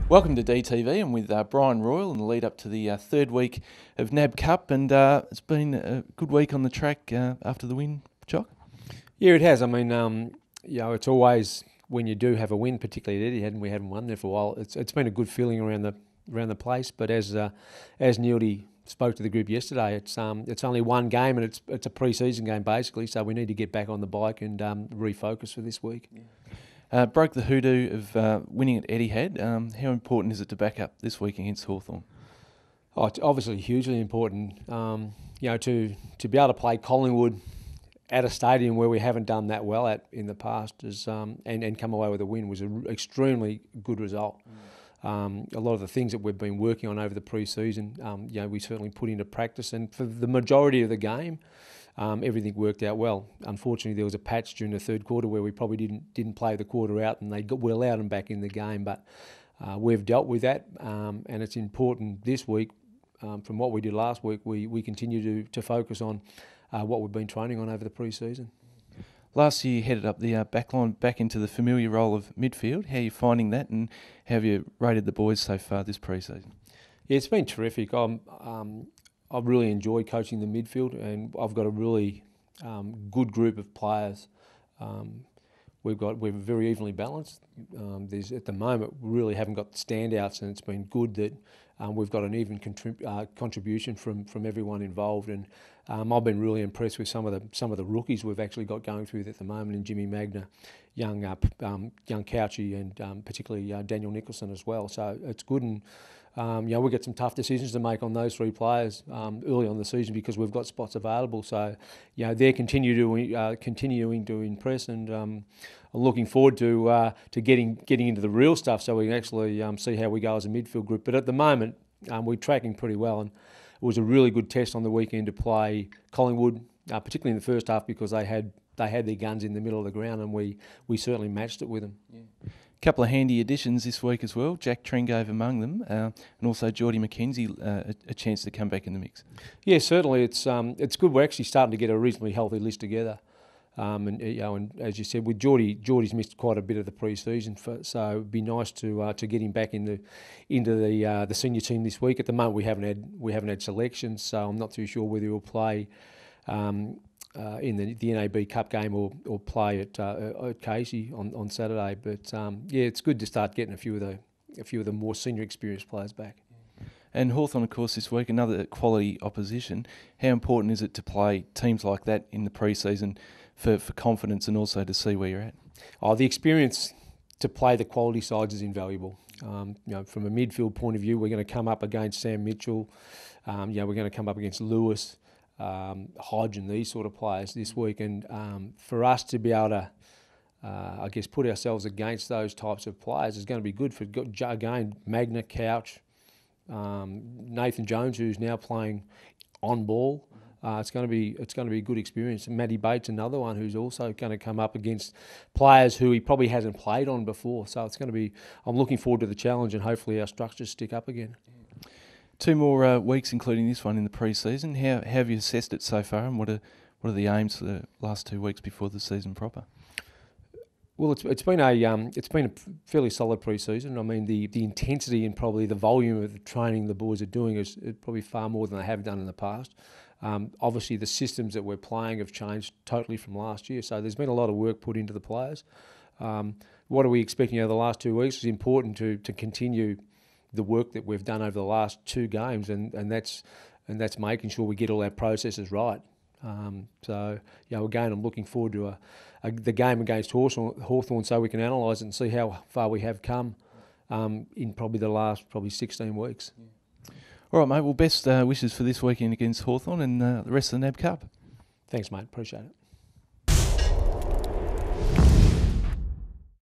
Welcome to DTV. I'm with Brian Royal in the lead up to the third week of NAB Cup, and it's been a good week on the track after the win, Jock. Yeah, it has. I mean, it's always when you do have a win, particularly at Etihad, and we hadn't won there for a while. It's been a good feeling around the place. But as Neildy spoke to the group yesterday, it's only one game and it's a pre-season game basically. So we need to get back on the bike and refocus for this week. Yeah. Broke the hoodoo of winning at Etihad. How important is it to back up this week against Hawthorn? Oh, it's obviously hugely important. To be able to play Collingwood at a stadium where we haven't done that well at in the past is and come away with a win was an extremely good result. A lot of the things that we've been working on over the pre-season, we certainly put into practice, and for the majority of the game, everything worked out well. Unfortunately, there was a patch during the third quarter where we probably didn't play the quarter out, and we allowed them back in the game. But we've dealt with that, and it's important this week. From what we did last week, we continue to focus on what we've been training on over the pre-season. Last year you headed up the backline back into the familiar role of midfield. How are you finding that, and how have you rated the boys so far this pre-season? Yeah, it's been terrific. I've really enjoyed coaching the midfield, and I've got a really good group of players. We're very evenly balanced. At the moment we really haven't got standouts, and it's been good that we've got an even contribution from everyone involved. And I've been really impressed with some of the rookies we've actually got going through at the moment, in Jimmy Magna, young Couchy, and particularly Daniel Nicholson as well. So it's good, and we've got some tough decisions to make on those three players early on the season because we've got spots available. So they're continuing to impress, and I'm looking forward to getting into the real stuff so we can actually see how we go as a midfield group. But at the moment, we're tracking pretty well, and it was a really good test on the weekend to play Collingwood, particularly in the first half, because they had their guns in the middle of the ground, and we certainly matched it with them. Yeah. Couple of handy additions this week as well. Jack Trengove among them, and also Geordie McKenzie, a chance to come back in the mix. Yeah, certainly it's good. We're actually starting to get a reasonably healthy list together, and as you said, with Geordie's missed quite a bit of the pre-season, so it'd be nice to get him back into the senior team this week. At the moment, we haven't had selections, so I'm not too sure whether he'll play in the NAB Cup game or play at Casey on Saturday. But it's good to start getting a few of the more senior experienced players back. And Hawthorn, of course, this week, another quality opposition. How important is it to play teams like that in the pre-season for confidence and also to see where you're at? The experience to play the quality sides is invaluable. From a midfield point of view, we're going to come up against Sam Mitchell. We're going to come up against Lewis, Hodge, and these sort of players this week, and for us to be able to put ourselves against those types of players is going to be good. For again, Magna, Couch, Nathan Jones, who's now playing on ball, it's going to be a good experience. And Matty Bates, another one who's also going to come up against players who he probably hasn't played on before. So it's going to be. I'm looking forward to the challenge, and hopefully our structures stick up again. 2 more weeks, including this one in the pre-season. How have you assessed it so far, and what are the aims for the last 2 weeks before the season proper? Well, it's been a fairly solid pre-season. I mean, the intensity and probably the volume of the training the boys are doing is probably far more than they have done in the past. Obviously, the systems that we're playing have changed totally from last year, so there's been a lot of work put into the players. What are we expecting over the last 2 weeks? It's important to continue the work that we've done over the last 2 games, and that's making sure we get all our processes right. Again, I'm looking forward to the game against Hawthorn so we can analyse it and see how far we have come in probably the last 16 weeks. Yeah. All right, mate. Well, best wishes for this weekend against Hawthorn and the rest of the NAB Cup. Thanks, mate. Appreciate it.